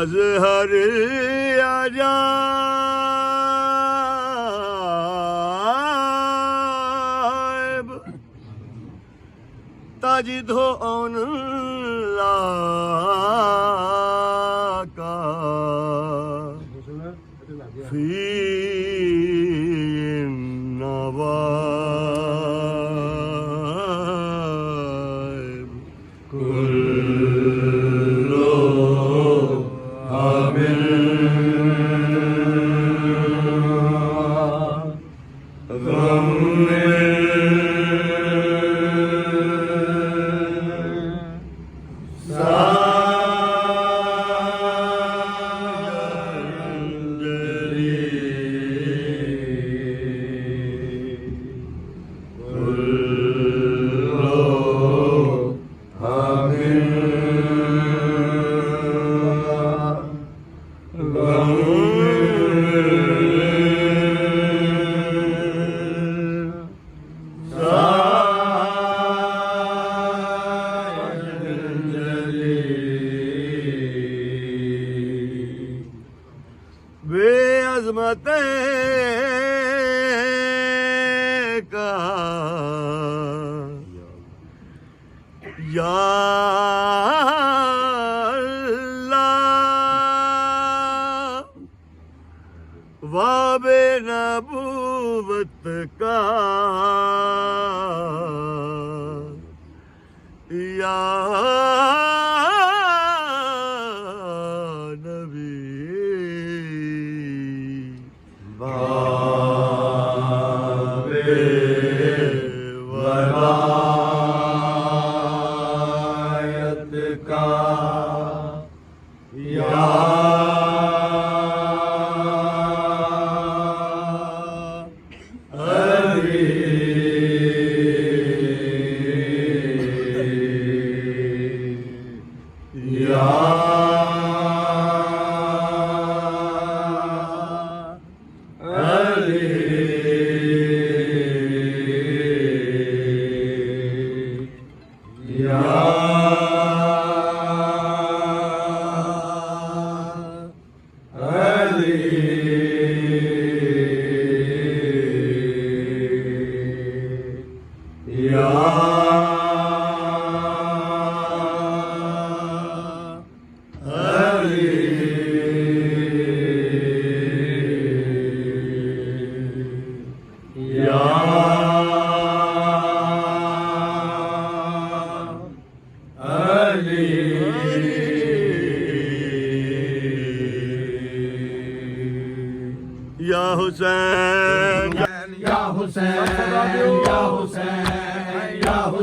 ਮਜ਼ਹਰ ਅਜਾਇਬ ਤਜਿਦੋ ਔਨ ਲਾਕਾ ਫੀ ਨਵਾਇਬ बेअज़मत का या अल्लाह वाबे नबूवत का या या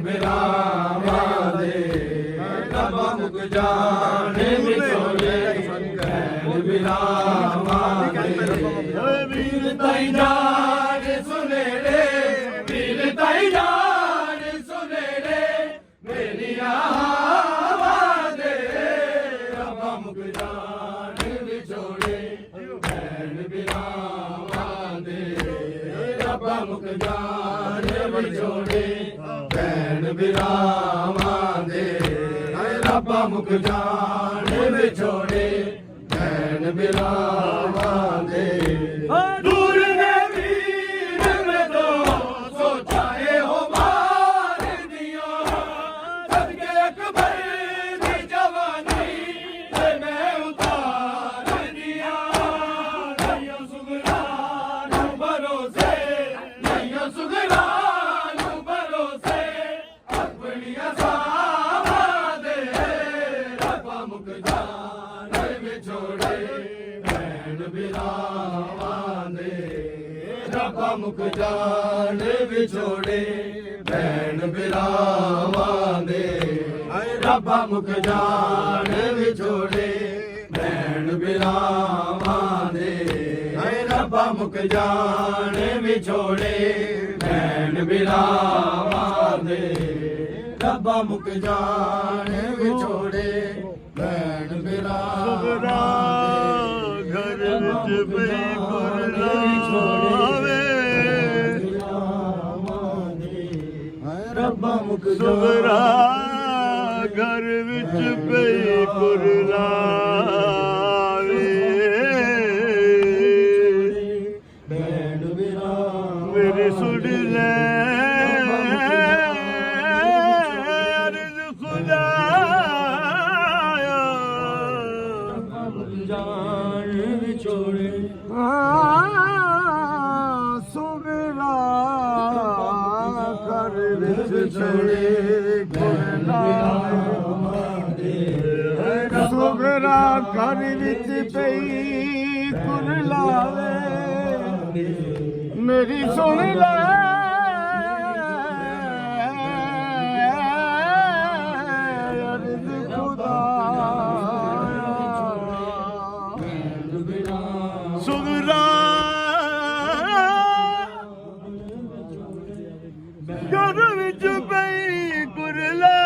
ਬਿਰਾਵਾਂ ਦੇ ਰੱਬਾ ਮੁਕ ਜਾਣੇ ਵਿਛੋੜੇ ਭੈਣ ਬਿਰਾਵਾਂ ਦੇ ਵੀਰ ਤਾਈ ਜਾਨ ਸੁਨੇੜੇ ਵੀਰ ਤਾਈ ਜਾਨ ਸੁਨੇੜੇ ਮੇਰੀਆਂ ਹਾਵਾਂ ਦੇ ਰੱਬਾ ਮੁਕ ਜਾਣੇ ਵਿਛੋੜੇ ਭੈਣ ਬਿਰਾਵਾਂ ਦੇ ਰੱਬਾ ਮੁਕ ਜਾਣੇ ਵਿਛੋੜੇ ਭੈਣ ਬਿਰਾਵਾਂ ਦੇ ਰੱਬਾ ਮੁਕ ਜਾਣੇ ਵਿਛੋੜੇ ਭੈਣ ਬਿਰਾਵਾਂ ਦੇ ਦੂਰ ਨੇ ਵੀਰ ਮੈਂ ਤੋਂ ਸੋਚਾਏ ਹੋ ਮਾਰ ਦੀਆਂ ਸਦਕੇ ਅਕਬਰ ਦੀ ਜਵਾਨੀ ਤੇ ਮੈਂ ਉਤਾਰ ਦੀਆਂ ਨਹੀਂ ਸੁਗਰਾ ਨੂੰ ਭਰੋਸੇ ਨਹੀਂ ਸੁਗਰਾ ਨੂੰ ਭਰੋਸੇ ਆਪਣੀਆਂ ਸਾਵਾਂ ਦੇ ਰੱਬਾ ਮੁਕ ਜਾਣੇ ਵਿਛੋੜੇ ਭੈਣ ਬਿਰਾਵਾਂ ਦੇ ਰੱਬਾ ਮੁਕ ਜਾਣੇ ਵਿਛੋੜੇ ਭੈਣ ਬਿਰਾਵਾਂ ਦੇ ਰੱਬਾ ਮੁਕ ਜਾਣੇ ਵਿਛੋੜੇ ਭੈਣ ਬਿਰਾਵਾਂ ਦੇ ਰੱਬਾ ਮੁਕ ਜਾਣੇ ਵਿਛੋੜੇ ਭੈਣ ਬਿਰਾਵਾਂ ਦੇ ਰੱਬਾ ਮੁਕ ਜਾਣੇ ਵਿਛੋੜੇ ਭੈਣ ਬਿਰਾਵਾਂ ਘਰ ਵਿੱਚ ਪਈ ਕੁਰਲਾਵੇ ਰੱਬਾ ਮੁਕ ਸੁਗਰਾ ਘਰ ਵਿੱਚ ਪਈ ਕੁਰਲਾਵੇ ਭੈਣ ਬਿਰਾਵਾਂ ਮੇਰੀ ਸੁਣ ਲੈ ਅਰਜ਼ ਖੁਦਾਇਆ ਜਾਣ ਵਿਛੋੜੇ ਸੁਗਰਾ ਘਰ ਵਿੱਚ ਛੋੜੇ ਸੁਗਰਾ ਘਰ ਵਿੱਚ ਪਈ ਕੁਰਲਾਵੇ ਮੇਰੀ ਸੁਣ ਲੈ ਅਰਜ਼ ਖੁਦਾਇਆ ਸੁਗਰਾ ਘਰ ਵਿੱਚ ਪਈ ਕੁਰਲਾਵੇ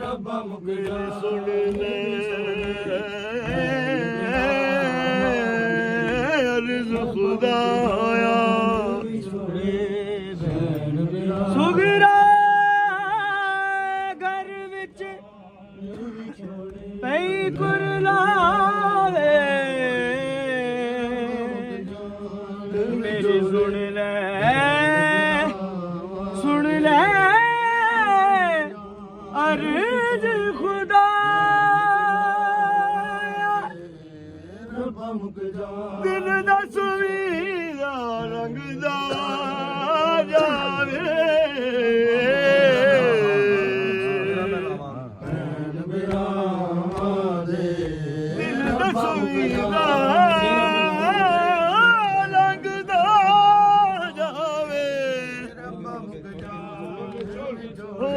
ਰੱਬਾ ਮੁਕ ਸੁਣ ਲੈ ਅਰਜ਼ ਖੁਦਾਇਆ ਸੁਗਰਾ ਘਰ ਵਿੱਚ ਪਈ ਕੁਰਲਾਵੇ ਮੇਰੀ ਸੁਣ ਲੈ ਅਰਜ਼ ਖੁਦਾਇਆ ਰੱਬਾ ਮੁਕ ਦਿਲ ਦਾ ਸੁਵੀਰਾ ਰੰਗ ਦਾ ਜਾਵੇ ਭੈਣ ਬਿਰਾਵਾਂ ਦੇ ਦਿਲ ਦਾ ਸੁਵੀਰਾ ਰੰਗ ਦਾ ਜਾਵੇ ਹੋ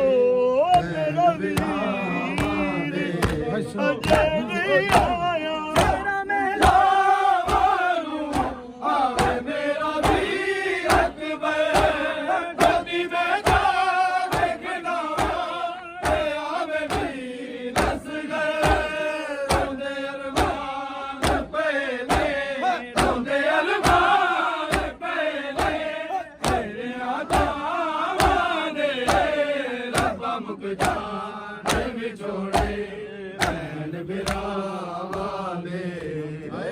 ਮੇਰਾ ਵੀਰ ਅਜੇ ਨਹੀਂ ਆਇਆ ਮੇਰਾ ਮਹਿਲਾਵਾਂ ਨੂੰ ਆਵੇ ਮੇਰਾ ਵੀਰ ਅਕਬਰ ਕਦੀ ਮੈਂ ਜਾ ਦੇਖਦਾ ਤੇ ਆਵੇ ਵੀ ਦੱਸ ਗਏ ਰੋਂਦੇ ਅਰਮਾਨ ਪਹਿਲੇ ਰੋਂਦੇ ਅਰਮਾਨ ਪਹਿਲੇ ਤੇਰੇ ਆਦਾਵਾਂ ਦੇ ਰੱਬਾ ਮੁਕ ਜਾਣੇ ਵਿਛੋੜੇ ਭੈਣ ਬਿਰਾਵਾਂ ਦੇ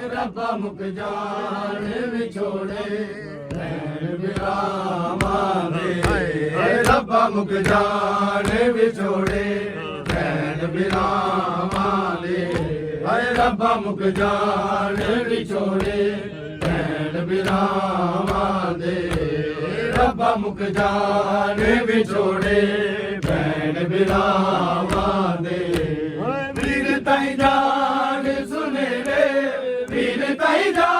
ਰੱਬਾ ਮੁਕ ਜਾਣੇ ਵਿਛੋੜੇ ਭੈਣ ਬਿਰਾਵਾਂ ਦੇ ਰੱਬਾ ਮੁਕ ਜਾਣੇ ਵਿਛੋੜੇ ਭੈਣ ਬਿਰਾਵਾਂ ਦੇ ਰੱਬਾ ਮੁਕ ਜਾਣੇ ਵਿਛੋੜੇ ਭੈਣ ਬਿਰਾਵਾਂ ਦੇ ਰੱਬਾ ਮੁਕ ਜਾਣੇ ਵਿਛੋੜੇ ਭੈਣ ਬਿਰਾਵਾਂ ਦੇ ਵੀਰ ਤਾਈ ਜਾਨ ਸੁਨੇੜੇ ਵੀਰ ਤਾਈ ਜਾਨ